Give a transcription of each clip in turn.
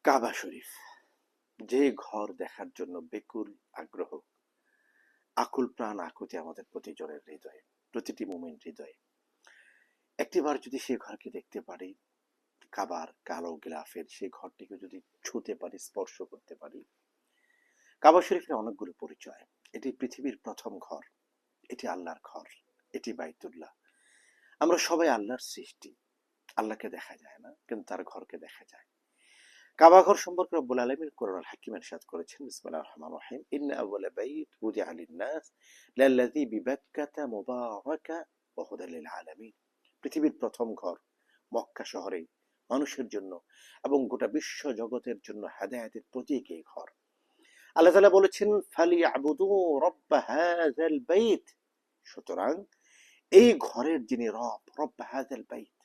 কাবা শরীফ, যে ঘর দেখার জন্য বেকুল আগ্রহ, আকুল প্রাণ আকুতি আমাদের প্রতিজনের হৃদয়ে, প্রতিটি মুমিন হৃদয়ে। একটিবার যদি সেই ঘরকে দেখতে পারি, কাবার কালো গিলাফের সেই ঘরটিকে যদি ছুঁতে পারি, স্পর্শ করতে পারি। কাবা শরীফের অনেকগুলো পরিচয়। এটি পৃথিবীর প্রথম ঘর, এটি আল্লাহর ঘর, এটি বাইতুল্লাহ। আমরা সবাই আল্লাহর সৃষ্টি। আল্লাহকে দেখা যায় না, কিন্তু তার ঘরকে দেখা যায়। কাবা ঘর সম্পর্কে রব্বুল আলামিন কোরআনুল হাকিমে ইরশাদ করেছেন, বিসমিল্লাহির রহমানির রহিম, ইন্না আউওয়ালা বাইত উদিআ লিন-নাস লাল্লাযী বিবাক্কাতা মুবারাকা ওয়া হুদাল লিল আলামিন। পৃথিবীর প্রথম ঘর মক্কা শহরে মানুষের জন্য এবং গোটা বিশ্ব জগতের জন্য হেদায়েতের প্রতীক এই ঘর। আল্লাহ তাআলা বলেছেন, ফালিয়াবুদু রাব্ব হাযাল বাইত। সুতরাং এই ঘরের যিনি রব, রব্ব হাযাল বাইত,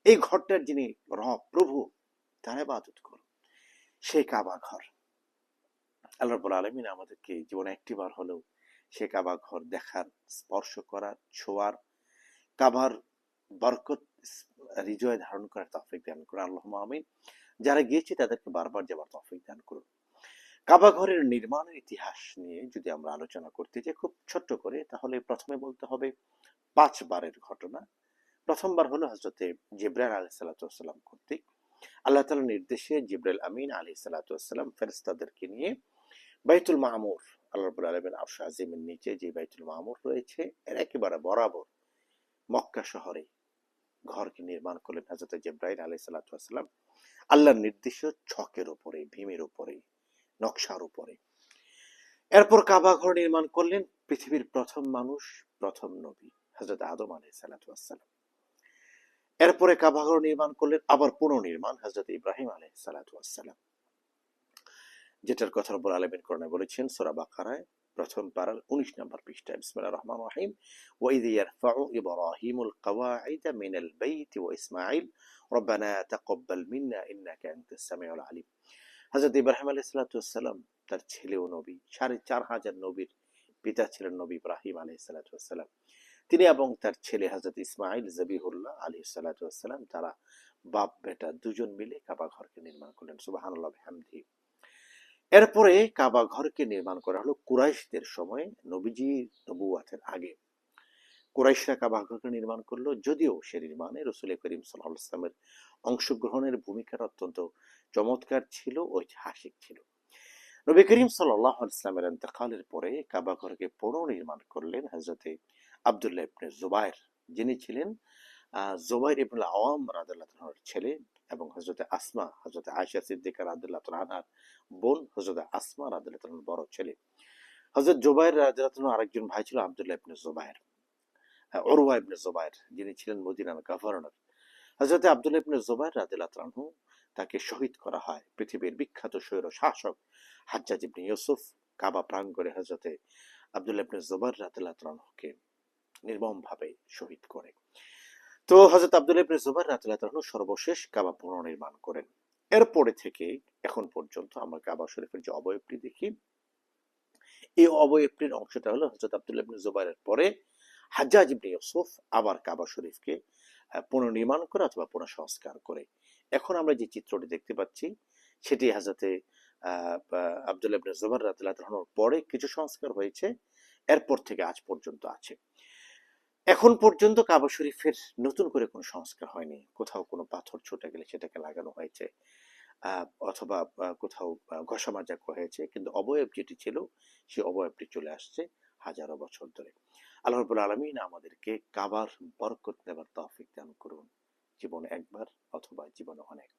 এই ঘরটার যিনি রব, প্রভু, তার ইবাদত করুন। সেই কাবা ঘর, আল্লাহ রাব্বুল আলামিন আমাদেরকে জীবনে একটিবার হলেও সে কাবা ঘর দেখার, স্পর্শ করার, ছোঁয়ার, কাবার বরকত হৃদয়ে ধারণ করার তৌফিক দান করুন। আল্লাহুম্মা আমিন। যারা গিয়েছে তাদেরকে বারবার যাবার তৌফিক দান করুন। কাবা ঘরের নির্মাণের ইতিহাস নিয়ে যদি আমরা আলোচনা করতে যাই খুব ছোট্ট করে, তাহলে প্রথমে বলতে হবে 5 বারের ঘটনা। প্রথমবার হলো হযরতে জিবরাইল আলাইহিস সালাতু ওয়াস সালাম কর্তৃক আল্লাহ তাআলার নির্দেশে জিবরাইল আমিন আলাইহিস সালাতু ওয়াস সালাম ফেরেশতাদেরকে নিয়ে বাইতুল মামুর, আল্লাহ রাব্বুল আলামিন আরশ আজিমের নিচে যে বাইতুল মামুর রয়েছে এর একেবারে বরাবর মক্কা শহরে ঘরকে নির্মাণ করলেন হযরত জিবরাইল আলাইহিস সালাতু ওয়াস সালাম আল্লাহর নির্দিষ্ট ছকের উপরে, ভীমের উপরে, নকশার উপরে। এরপর কাবা ঘর নির্মাণ করলেন পৃথিবীর প্রথম মানুষ, প্রথম নবী হযরত আদম আলাইহিস সালাতু ওয়াস সালাম। এরপরে কাবা ঘর নির্মাণ করলেন আবার পুনর্নির্মাণ হযরত ইব্রাহিম আলাইহিস সালাতু ওয়াস সালাম, যেটার কথা রব্বুল আলামিন কোরআনে বলেছেন সূরা বাকারায় প্রথম পারার 19 নম্বর পৃষ্ঠায়, বিসমিল্লাহির রহমানির রহিম, ওয়া ইয ইয়ারফাউ ইব্রাহিমুল কওয়াইদ মিনাল বাইতি ওয়া ইসমাঈল রব্বানা তাকাব্বাল মিন্না ইন্নাকা আনতাস সামিউল আলিম। হযরত ইব্রাহিম আলাইহিস সালাতু ওয়াস সালাম তার ছেলে ও নবী, 4500 নবীর পিতা ছিলেন নবী ইব্রাহিম আলাইহিস সালাতু ওয়াস সালাম। তিনি এবং তার ছেলে হযরত ইসমাঈল জবিহুল্লাহ আলাইহিস সালাতু ওয়াস সালাম, তারা বাপ বেটা দুজন মিলে কাবা ঘরকে নির্মাণ করলেন। সুবহানাল্লাহ বিহামদিহি। এরপরে কাবা ঘরকে নির্মাণ করা হলো কুরাইশদের সময়, নবীজির নবুয়াতের আগে কুরাইশরা কাবা ঘরকে নির্মাণ করলো, যদিও সে নির্মাণে রাসূল করিম সাল্লাল্লাহু আলাইহি ওয়াসাল্লামের অংশগ্রহণের ভূমিকার অত্যন্ত চমৎকার ছিল, ঐতিহাসিক ছিল। নবী করিম সাল্লাল্লাহু আলাইহি ওয়াসাল্লামের ইন্তেকালের পরে কাবা ঘরকে পুনর্নির্মাণ করলেন হযরতে আব্দুল্লাহ ইবনে জুবায়ের, যিনি ছিলেন জুবায়ের ইবনে আওয়াম রাদিয়াল্লাহু আনহুর ছেলে এবং হযরতে আসমা, হযরতে আয়েশা সিদ্দিকা রাদিয়াল্লাহু আনহার বোন, হযরতে আসমা রাদিয়াল্লাহু আনহার বড় ছেলে। হযরত জুবায়ের রাদিয়াল্লাহু আনহুর আরেকজন ভাই ছিল আব্দুল্লাহ ইবনে জুবায়ের, উরওয়া ইবনে জুবায়ের, যিনি ছিলেন মদিনার গভর্নর। হযরতে আব্দুল্লাহ ইবনে জুবায়ের রাদিয়াল্লাহু আনহু, তাকে শহীদ করা হয় পৃথিবীর বিখ্যাত স্বৈর শাসক হাজ্জাজ ইবনে ইউসুফ কাবা প্রাঙ্গণে হযরতে আব্দুল্লাহ ইবনে জুবায়ের রাদিয়াল্লাহু আনহুকে নির্মমভাবে শহীদ করে। তো হযরত আব্দুল্লাহ ইবনে জুবায়ের রাদিয়াল্লাহু আনহু সর্বশেষ কাবা পুনর্নির্মাণ করেন। এরপরে থেকে এখন পর্যন্ত আমরা কাবা শরীফের যে অবয়বটি দেখি, এই অবয়বটির অংশটা হলো হযরত আব্দুল্লাহ ইবনে জুবায়েরের পরে হাজ্জাজ ইবনে ইউসুফ আবার কাবা শরীফকে পুনর্নির্মাণ করে অথবা পুনঃসংস্কার করে। এখন আমরা যে চিত্রটি দেখতে পাচ্ছি সেটি হযরতে আব্দুল্লাহ ইবনে জুবায়ের রাদিয়াল্লাহু আনহুর পরে কিছু সংস্কার হয়েছে, এরপর থেকে আজ পর্যন্ত আছে। এখন পর্যন্ত কাবা শরীফের নতুন করে কোনো সংস্কার হয়নি। কোথাও কোনো পাথর ছুটে গেলে সেটাকে লাগানো হয়েছে, অথবা কোথাও ঘষা মাজা হয়েছে, কিন্তু অবয়ব যেটি ছিল সেই অবয়বটি চলে আসছে হাজারো বছর ধরে। আল্লাহ রাব্বুল আলামিন আমাদেরকে কাবার বরকত নেবার তৌফিক দান করুন, জীবনে একবার অথবা জীবনে অনেক।